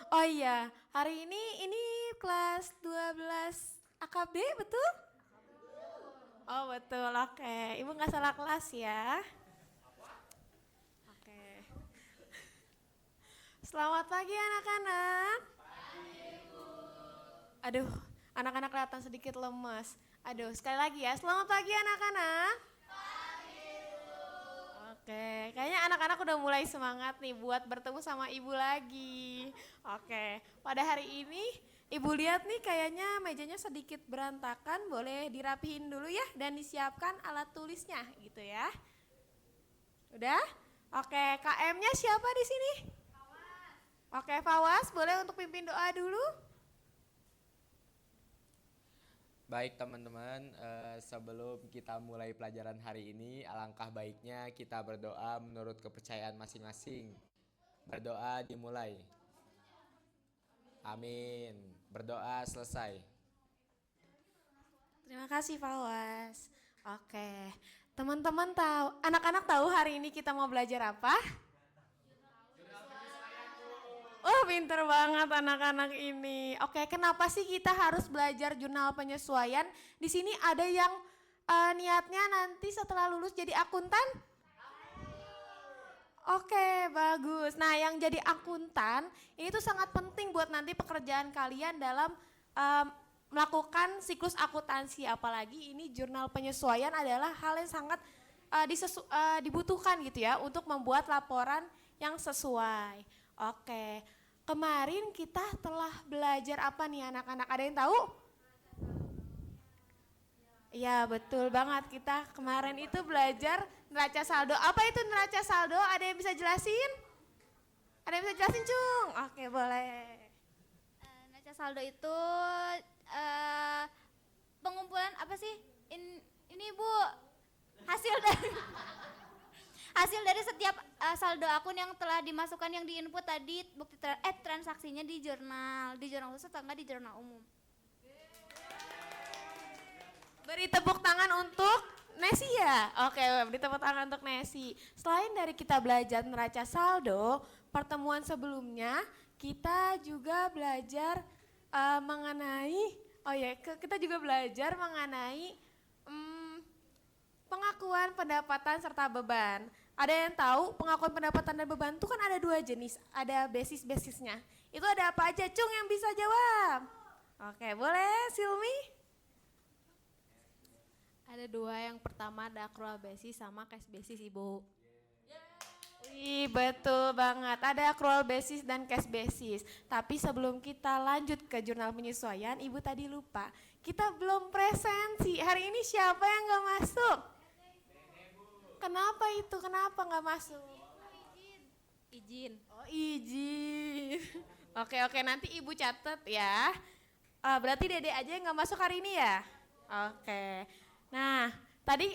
Oh iya, hari ini kelas 12 AKB betul? Oh betul, oke. Ibu nggak salah kelas ya. Oke. Selamat pagi anak-anak. Aduh, anak-anak kelihatan sedikit lemes. Aduh, sekali lagi ya. Selamat pagi anak-anak. Oke, kayaknya anak-anak udah mulai semangat nih buat bertemu sama ibu lagi. Oke, pada hari ini ibu lihat nih kayaknya mejanya sedikit berantakan, boleh dirapihin dulu ya dan disiapkan alat tulisnya gitu ya. Udah? Oke, KM-nya siapa di sini? Oke, Fawas, boleh untuk pimpin doa dulu? Baik teman-teman, sebelum kita mulai pelajaran hari ini, alangkah baiknya kita berdoa menurut kepercayaan masing-masing. Berdoa dimulai. Amin. Berdoa selesai. Terima kasih Fawas. Oke, teman-teman tahu, anak-anak tahu hari ini kita mau belajar apa? Oh, pinter banget anak-anak ini. Oke, kenapa sih kita harus belajar jurnal penyesuaian? Di sini ada yang niatnya nanti setelah lulus jadi akuntan? Oke, bagus. Nah, yang jadi akuntan ini tuh sangat penting buat nanti pekerjaan kalian dalam melakukan siklus akuntansi. Apalagi ini jurnal penyesuaian adalah hal yang sangat dibutuhkan gitu ya untuk membuat laporan yang sesuai. Oke, kemarin kita telah belajar apa nih anak-anak? Ada yang tahu? Iya betul banget, kita kemarin itu belajar neraca saldo. Apa itu neraca saldo? Ada yang bisa jelasin? Ada yang bisa jelasin Cung? Oke boleh. Neraca saldo itu pengumpulan apa sih? Ini Bu, hasil dari hasil dari setiap saldo akun yang telah dimasukkan yang diinput tadi bukti transaksinya di jurnal khusus atau enggak di jurnal umum. Beri tepuk tangan untuk Nesi ya? Oke, beri tepuk tangan untuk Nesi. Selain dari kita belajar neraca saldo, pertemuan sebelumnya kita juga belajar mengenai, kita juga belajar mengenai pengakuan pendapatan serta beban. Ada yang tahu pengakuan pendapatan dan beban itu kan ada dua jenis, ada basis-basisnya. Itu ada apa aja, Cung yang bisa jawab? Oke, boleh Silmi? Ada dua, yang pertama ada accrual basis sama cash basis Ibu. Wih, betul banget. Ada accrual basis dan cash basis. Tapi sebelum kita lanjut ke jurnal penyesuaian, Ibu tadi lupa. Kita belum presensi. Hari ini siapa yang gak masuk? Kenapa itu? Kenapa gak masuk? Izin. Oh, izin. Oke, nanti Ibu catat ya. Berarti Dede aja yang gak masuk hari ini ya? Oke. Nah, tadi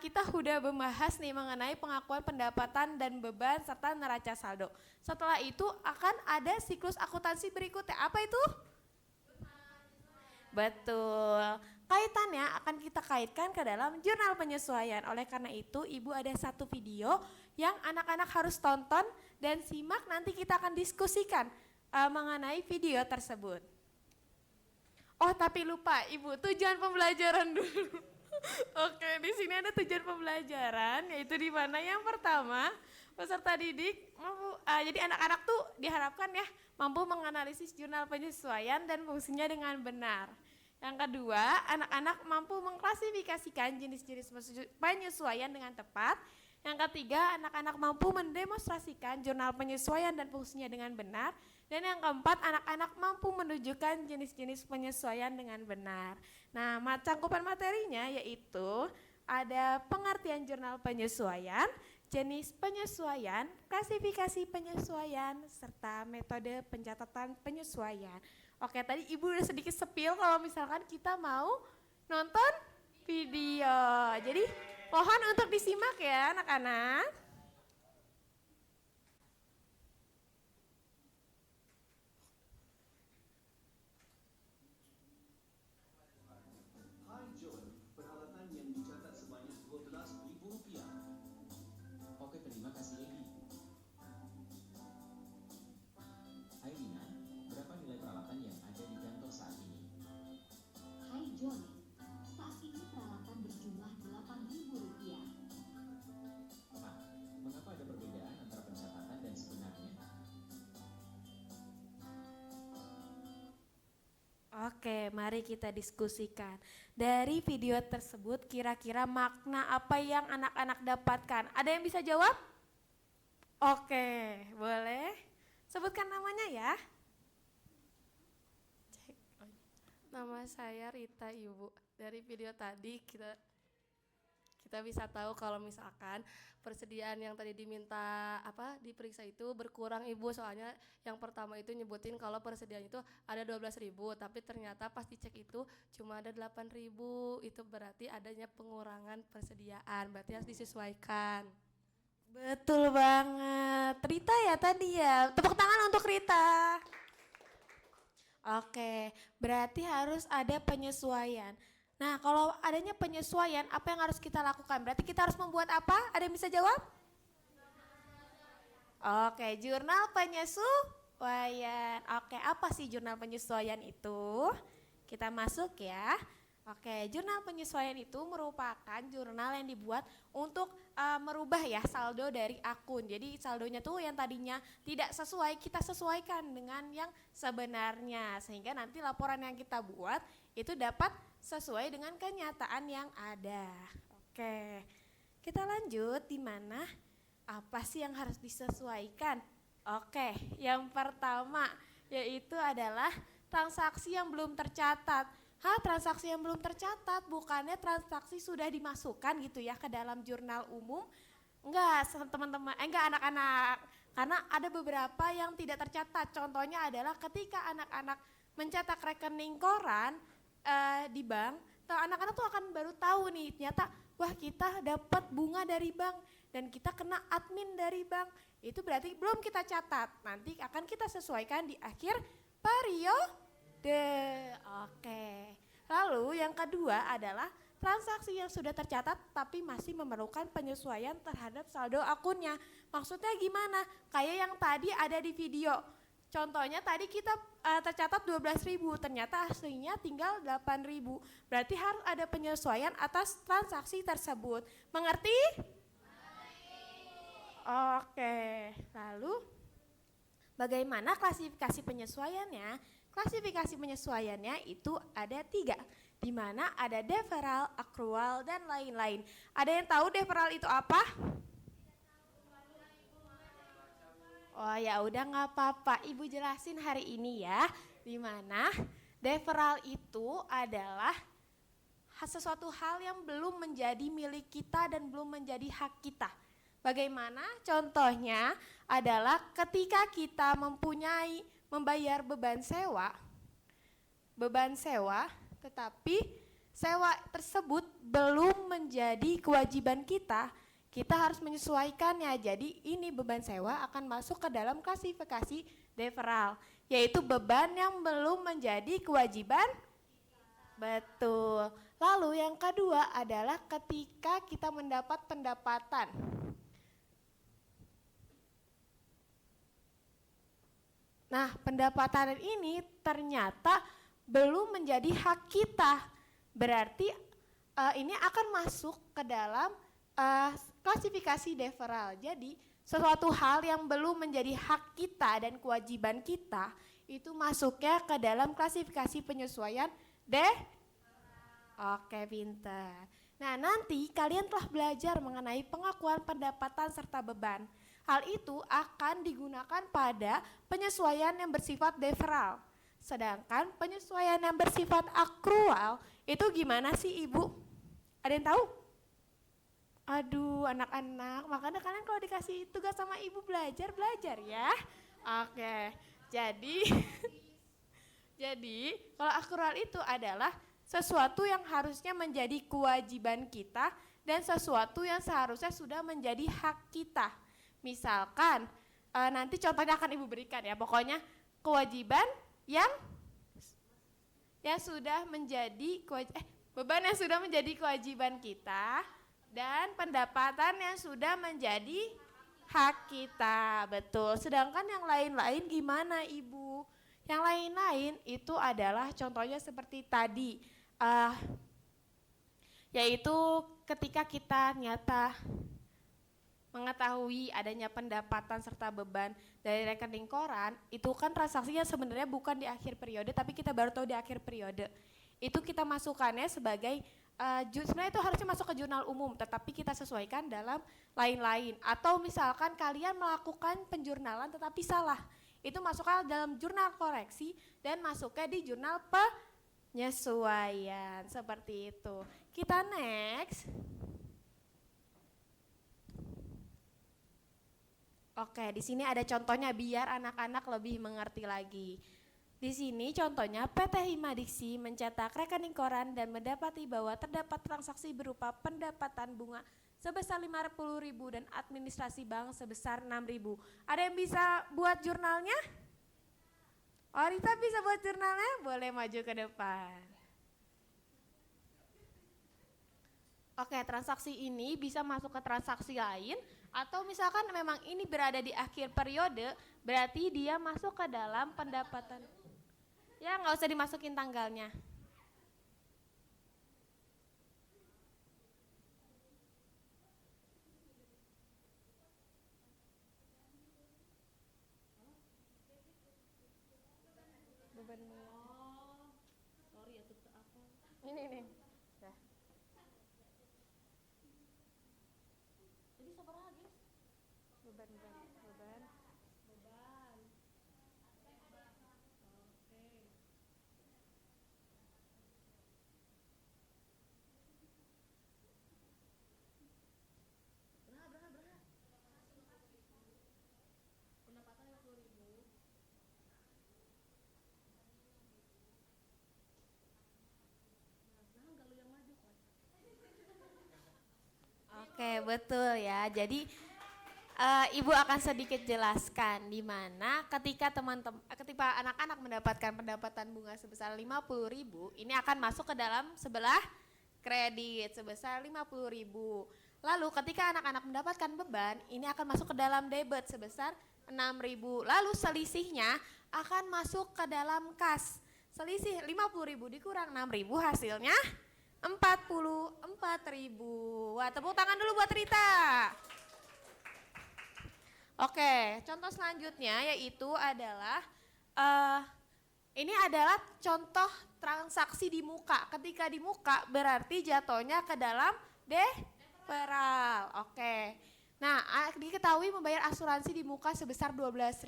kita udah membahas nih mengenai pengakuan pendapatan dan beban serta neraca saldo. Setelah itu akan ada siklus akuntansi berikutnya. Apa itu? Betul. Kaitannya akan kita kaitkan ke dalam jurnal penyesuaian. Oleh karena itu, Ibu ada satu video yang anak-anak harus tonton dan simak, nanti kita akan diskusikan mengenai video tersebut. Oh, tapi lupa Ibu, tujuan pembelajaran dulu. Oke, di sini ada tujuan pembelajaran, yaitu di mana yang pertama peserta didik mampu, jadi anak-anak tuh diharapkan ya mampu menganalisis jurnal penyesuaian dan fungsinya dengan benar. Yang kedua, anak-anak mampu mengklasifikasikan jenis-jenis penyesuaian dengan tepat. Yang ketiga, anak-anak mampu mendemonstrasikan jurnal penyesuaian dan fungsinya dengan benar. Dan yang keempat, anak-anak mampu menunjukkan jenis-jenis penyesuaian dengan benar. Nah, cakupan materinya yaitu ada pengertian jurnal penyesuaian, jenis penyesuaian, klasifikasi penyesuaian, serta metode pencatatan penyesuaian. Oke, tadi Ibu udah sedikit spill kalau misalkan kita mau nonton video. Jadi mohon untuk disimak ya anak-anak. Hai John, peralatan yang dicatat sebanyak Rp12.000. Oke, terima kasih Edi. Hai Rina, Oke, mari kita diskusikan. Dari video tersebut kira-kira makna apa yang anak-anak dapatkan? Ada yang bisa jawab? Oke, boleh. Sebutkan namanya ya. Nama saya Rita Ibu. Dari video tadi kita bisa tahu kalau misalkan persediaan yang tadi diminta diperiksa itu berkurang Ibu, soalnya yang pertama itu nyebutin kalau persediaan itu ada 12.000, tapi ternyata pas dicek itu cuma ada 8.000. Itu berarti adanya pengurangan persediaan, berarti harus disesuaikan. Betul banget. Rita ya tadi ya. Tepuk tangan untuk Rita. Oke, berarti harus ada penyesuaian. Nah, kalau adanya penyesuaian, apa yang harus kita lakukan? Berarti kita harus membuat apa? Ada yang bisa jawab? Oke, jurnal penyesuaian. Oke, apa sih jurnal penyesuaian itu? Kita masuk ya. Oke, jurnal penyesuaian itu merupakan jurnal yang dibuat untuk merubah ya saldo dari akun. Jadi saldonya tuh yang tadinya tidak sesuai, kita sesuaikan dengan yang sebenarnya. Sehingga nanti laporan yang kita buat itu dapat sesuai dengan kenyataan yang ada. Oke, kita lanjut di mana apa sih yang harus disesuaikan? Oke, yang pertama yaitu adalah transaksi yang belum tercatat. Transaksi yang belum tercatat, bukannya transaksi sudah dimasukkan gitu ya ke dalam jurnal umum? Enggak, teman-teman, enggak anak-anak. Karena ada beberapa yang tidak tercatat. Contohnya adalah ketika anak-anak mencetak rekening koran di bank, anak-anak tuh akan baru tahu nih, ternyata wah kita dapat bunga dari bank dan kita kena admin dari bank. Itu berarti belum kita catat. Nanti akan kita sesuaikan di akhir periode. Oke. Lalu yang kedua adalah transaksi yang sudah tercatat tapi masih memerlukan penyesuaian terhadap saldo akunnya. Maksudnya gimana? Kayak yang tadi ada di video. Contohnya tadi kita tercatat 12.000, ternyata aslinya tinggal 8.000. Berarti harus ada penyesuaian atas transaksi tersebut. Mengerti? Oke. Lalu bagaimana klasifikasi penyesuaiannya? Klasifikasi penyesuaiannya itu ada 3, di mana ada deferral, accrual, dan lain-lain. Ada yang tahu deferral itu apa? Oh ya udah nggak apa-apa, Ibu jelasin hari ini ya, di mana deferral itu adalah sesuatu hal yang belum menjadi milik kita dan belum menjadi hak kita. Bagaimana? Contohnya adalah ketika kita membayar beban sewa, tetapi sewa tersebut belum menjadi kewajiban kita harus menyesuaikannya. Jadi ini beban sewa akan masuk ke dalam klasifikasi deferral, yaitu beban yang belum menjadi kewajiban. Betul. Lalu yang kedua adalah ketika kita mendapat pendapatan. Nah, pendapatan ini ternyata belum menjadi hak kita. Berarti ini akan masuk ke dalam klasifikasi deferral. Jadi, sesuatu hal yang belum menjadi hak kita dan kewajiban kita itu masuknya ke dalam klasifikasi penyesuaian Oke, pintar. Nah, nanti kalian telah belajar mengenai pengakuan pendapatan serta beban. Hal itu akan digunakan pada penyesuaian yang bersifat deferral. Sedangkan penyesuaian yang bersifat accrual itu gimana sih Ibu? Ada yang tahu? Aduh anak-anak, makanya kalian kalau dikasih tugas sama Ibu belajar ya. Oke, jadi kalau accrual itu adalah sesuatu yang harusnya menjadi kewajiban kita dan sesuatu yang seharusnya sudah menjadi hak kita. Misalkan nanti contohnya akan Ibu berikan ya, pokoknya kewajiban yang sudah menjadi beban yang sudah menjadi kewajiban kita dan pendapatan yang sudah menjadi hak kita. Betul. Sedangkan yang lain-lain gimana Ibu? Yang lain-lain itu adalah contohnya seperti tadi, yaitu ketika kita nyata mengetahui adanya pendapatan serta beban dari rekening koran, itu kan transaksinya sebenarnya bukan di akhir periode, tapi kita baru tahu di akhir periode. Itu kita masukkannya sebagai, sebenarnya itu harusnya masuk ke jurnal umum, tetapi kita sesuaikan dalam lain-lain. Atau misalkan kalian melakukan penjurnalan tetapi salah, itu masukkan dalam jurnal koreksi dan masuknya di jurnal penyesuaian, seperti itu. Kita next. Oke, di sini ada contohnya biar anak-anak lebih mengerti lagi. Di sini contohnya PT Himadiksi mencetak rekening koran dan mendapati bahwa terdapat transaksi berupa pendapatan bunga sebesar 50.000 dan administrasi bank sebesar 6.000. Ada yang bisa buat jurnalnya? Oh, Rita bisa buat jurnalnya? Boleh maju ke depan. Oke, transaksi ini bisa masuk ke transaksi lain, atau misalkan memang ini berada di akhir periode, berarti dia masuk ke dalam pendapatan. Ya, nggak usah dimasukin tanggalnya. Ini nih. Dah. Jadi sabar lagi. Beban. Oke, betul ya. Jadi Ibu akan sedikit jelaskan di mana ketika ketika anak-anak mendapatkan pendapatan bunga sebesar 50.000, ini akan masuk ke dalam sebelah kredit sebesar 50.000. Lalu ketika anak-anak mendapatkan beban, ini akan masuk ke dalam debit sebesar 6.000. Lalu selisihnya akan masuk ke dalam kas. Selisih 50.000 dikurang 6.000 hasilnya 44.000. Wah, tepuk tangan dulu buat Rita. Oke, contoh selanjutnya yaitu adalah ini adalah contoh transaksi di muka. Ketika di muka berarti jatuhnya ke dalam deferral. Oke. Nah, diketahui membayar asuransi di muka sebesar 12.000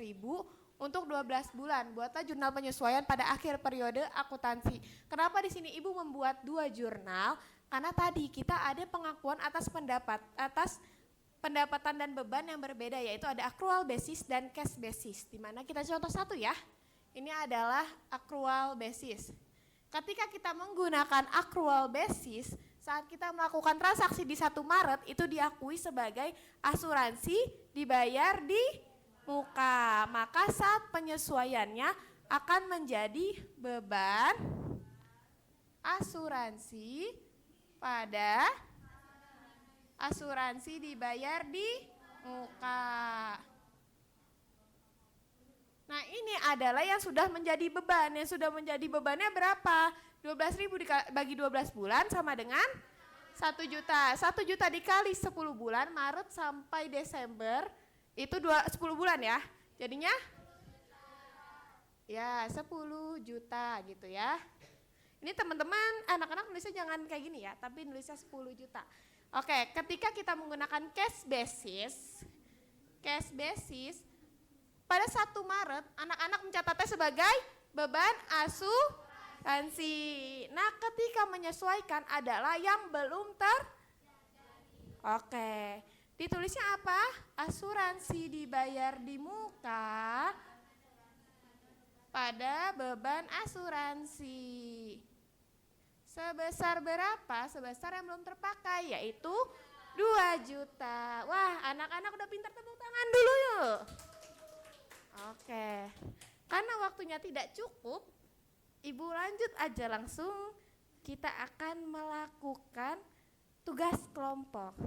untuk 12 bulan. Buatlah jurnal penyesuaian pada akhir periode akuntansi. Kenapa di sini Ibu membuat 2 jurnal? Karena tadi kita ada pengakuan atas pendapatan dan beban yang berbeda, yaitu ada accrual basis dan cash basis. Di mana kita contoh satu ya. Ini adalah accrual basis. Ketika kita menggunakan accrual basis, saat kita melakukan transaksi di 1 Maret itu diakui sebagai asuransi dibayar di muka. Maka saat penyesuaiannya akan menjadi beban asuransi pada asuransi dibayar di muka. Nah, ini adalah yang sudah menjadi beban. Yang sudah menjadi bebannya berapa? 12.000 dibagi 12 bulan sama dengan 1 juta. 1 juta dikali 10 bulan, Maret sampai Desember, itu 10 bulan ya. Jadinya? Ya, 10 juta gitu ya. Ini teman-teman, anak-anak nulisnya jangan kayak gini ya, tapi nulisnya 10 juta. Oke, ketika kita menggunakan cash basis, pada 1 Maret anak-anak mencatatnya sebagai beban asuransi. Nah, ketika menyesuaikan adalah yang belum Oke, ditulisnya apa? Asuransi dibayar di muka pada beban asuransi. Sebesar berapa? Sebesar yang belum terpakai, yaitu 2 juta. Wah, anak-anak udah pintar, tepuk tangan dulu yuk. Oke, karena waktunya tidak cukup, Ibu lanjut aja langsung. Kita akan melakukan tugas kelompok.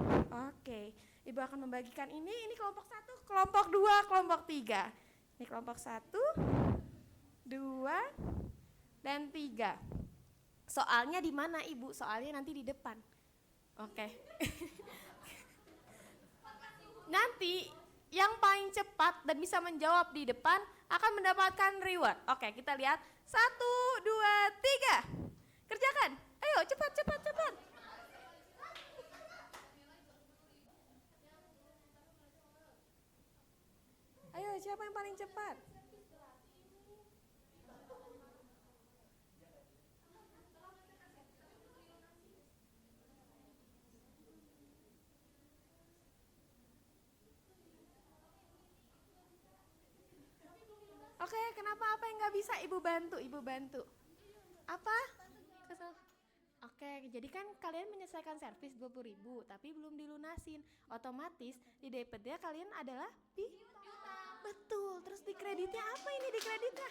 Oke, Ibu akan membagikan ini kelompok 1, kelompok 2, kelompok 3. Ini kelompok 1, 2, dan 3. Soalnya di mana Ibu? Soalnya nanti di depan. Oke. Nah, yang paling cepat dan bisa menjawab di depan akan mendapatkan reward. Oke, kita lihat. 1, 2, 3. Kerjakan. Ayo, cepat, cepat, cepat. Ayo, siapa yang paling cepat? Oke, kenapa apa yang nggak bisa ibu bantu? Ibu bantu. Apa? Oke, jadi kan kalian menyelesaikan servis 20.000 tapi belum dilunasin. Otomatis di DP-nya kalian adalah betul. Terus di kreditnya apa ini di kreditnya?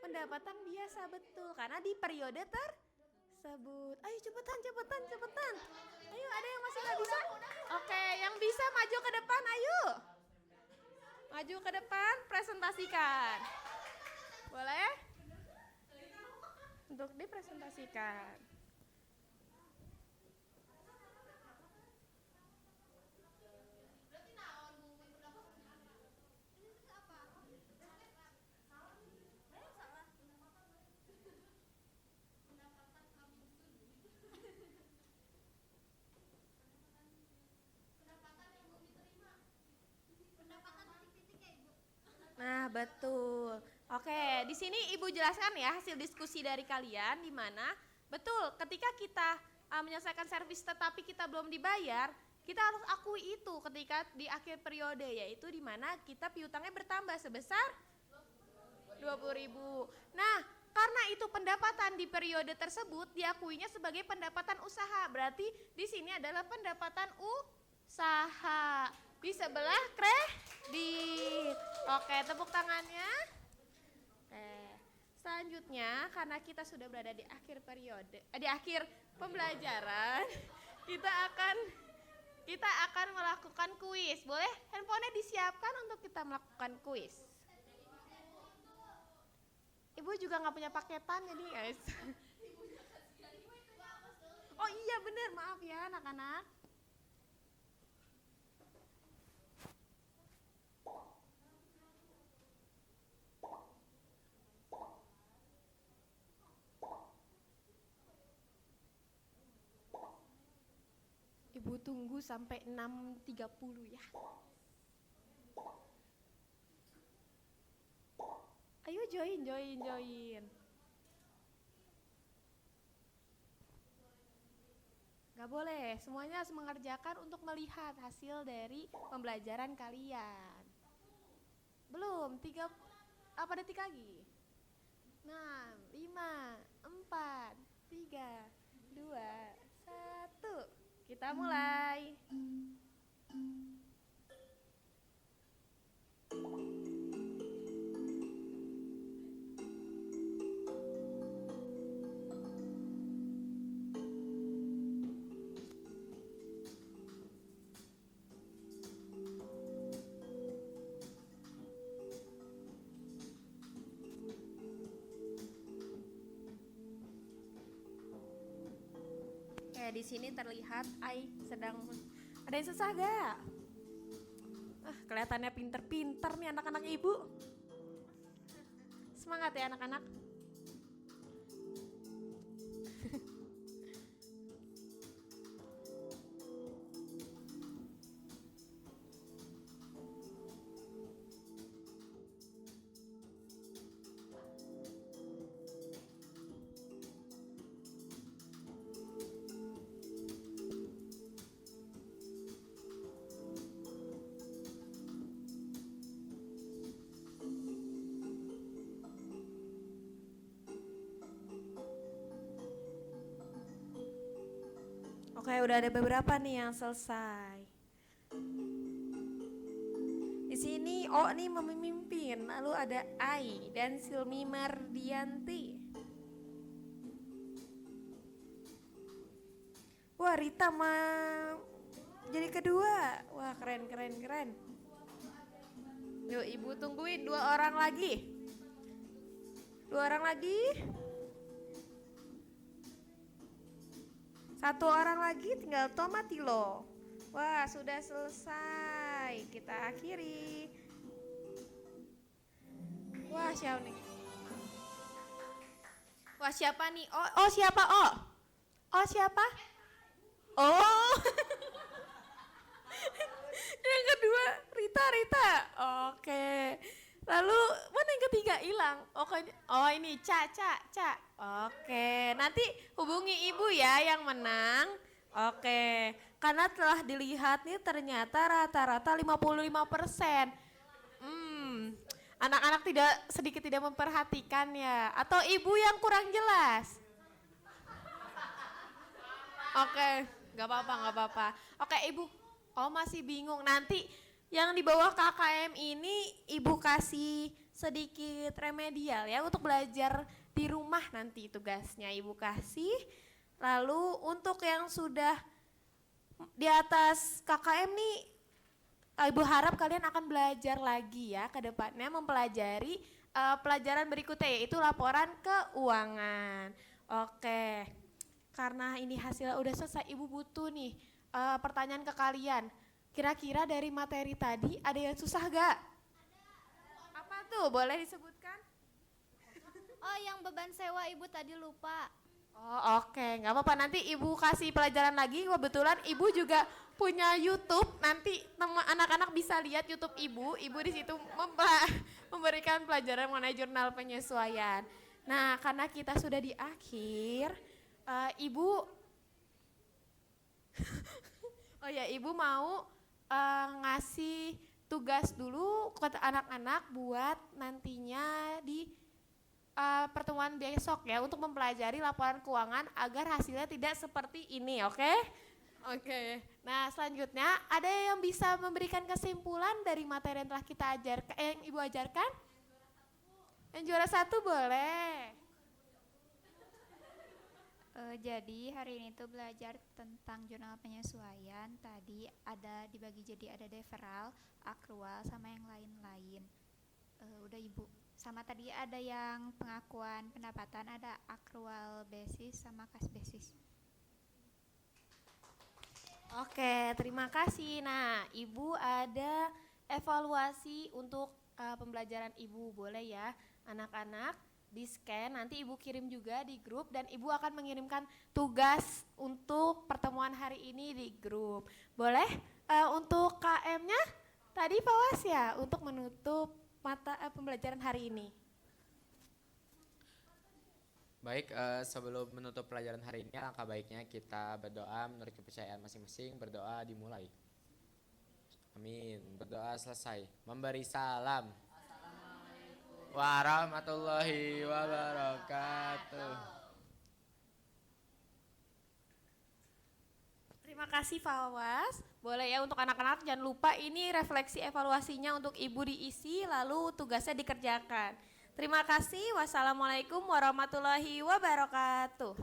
Pendapatan biasa, betul. Karena di periode tersebut. Ayo cepetan, cepetan, cepetan. Ayo, ada yang masih nggak bisa? Oke, yang bisa maju ke depan, ayo. Maju ke depan, presentasikan. Boleh? Untuk dipresentasikan. Nah, betul. Oke, di sini Ibu jelaskan ya hasil diskusi dari kalian di mana betul ketika kita menyelesaikan servis tetapi kita belum dibayar, kita harus akui itu ketika di akhir periode, yaitu di mana kita piutangnya bertambah sebesar 20.000. Nah, karena itu pendapatan di periode tersebut diakuinya sebagai pendapatan usaha. Berarti di sini adalah pendapatan usaha. Di sebelah kredit. Oke, tepuk tangannya. Selanjutnya, karena kita sudah berada di akhir periode, di akhir pembelajaran, kita akan melakukan kuis. Boleh handphonenya disiapkan untuk kita melakukan kuis. Ibu juga nggak punya paketan jadi guys. Oh iya bener, maaf ya anak-anak. Ibu tunggu sampai 6.30 ya. Ayo join. Gak boleh, semuanya harus mengerjakan untuk melihat hasil dari pembelajaran kalian. Belum, 3, apa detik lagi? 6, 5, 4, 3, 2, 1. Kita mulai. Di sini terlihat Ai sedang ada yang susah gak? Kelihatannya pinter-pinter nih anak-anak ibu. Semangat ya anak-anak. Oke, udah ada beberapa nih yang selesai. Di sini O nih memimpin, lalu ada Ai dan Silmi Mardianti. Wah, Rita jadi kedua. Wah, keren. Yuk, Ibu tungguin 2 orang lagi. 2 orang lagi. 1 orang lagi tinggal Tomatilo. Wah, sudah selesai. Kita akhiri. Wah, siapa nih? Wah, siapa nih? Oh, siapa? Oh, siapa? Oh. Yang kedua, Rita. Oke. Lalu mana yang ketiga hilang? Oh ini Ca. Oke, nanti hubungi ibu ya yang menang. Oke, karena telah dilihat nih ternyata rata-rata 55%. Anak-anak sedikit tidak memperhatikan ya. Atau ibu yang kurang jelas? Oke, nggak apa-apa. Oke ibu, masih bingung. Nanti yang di bawah KKM ini ibu kasih sedikit remedial ya untuk belajar di rumah nanti tugasnya ibu kasih. Lalu untuk yang sudah di atas KKM nih, ibu harap kalian akan belajar lagi ya ke depannya mempelajari pelajaran berikutnya yaitu laporan keuangan. Oke, karena ini hasilnya udah selesai, ibu butuh nih pertanyaan ke kalian. Kira-kira dari materi tadi ada yang susah gak? Apa tuh? Boleh disebutkan? Oh, yang beban sewa ibu tadi lupa. Oh oke, nggak apa-apa, nanti ibu kasih pelajaran lagi. Kebetulan ibu juga punya YouTube, nanti anak-anak bisa lihat YouTube ibu di situ memberikan pelajaran mengenai jurnal penyesuaian. Nah, karena kita sudah di akhir, ibu ibu mau ngasih tugas dulu ke anak-anak buat nantinya di pertemuan besok ya untuk mempelajari laporan keuangan agar hasilnya tidak seperti ini, oke? Oke. Nah, selanjutnya ada yang bisa memberikan kesimpulan dari materi yang telah kita yang ibu ajarkan? Yang juara satu boleh. Jadi hari ini tuh belajar tentang jurnal penyesuaian. Tadi ada dibagi jadi ada deferral, akrual, sama yang lain-lain. Udah ibu. Sama tadi ada yang pengakuan pendapatan, ada akrual basis sama kas basis. Oke, terima kasih. Nah, ibu ada evaluasi untuk pembelajaran ibu, boleh ya anak-anak di scan, nanti ibu kirim juga di grup dan ibu akan mengirimkan tugas untuk pertemuan hari ini di grup. Boleh? Untuk KM-nya tadi Fawas ya untuk menutup mata pembelajaran hari ini. Baik, sebelum menutup pelajaran hari ini, alangkah baiknya kita berdoa menurut kepercayaan masing-masing. Berdoa dimulai. Amin. Berdoa selesai. Memberi salam. Warahmatullahi wabarakatuh. Terima kasih Fawas. Boleh ya untuk anak-anak jangan lupa ini refleksi evaluasinya untuk ibu diisi lalu tugasnya dikerjakan. Terima kasih. Wassalamualaikum warahmatullahi wabarakatuh.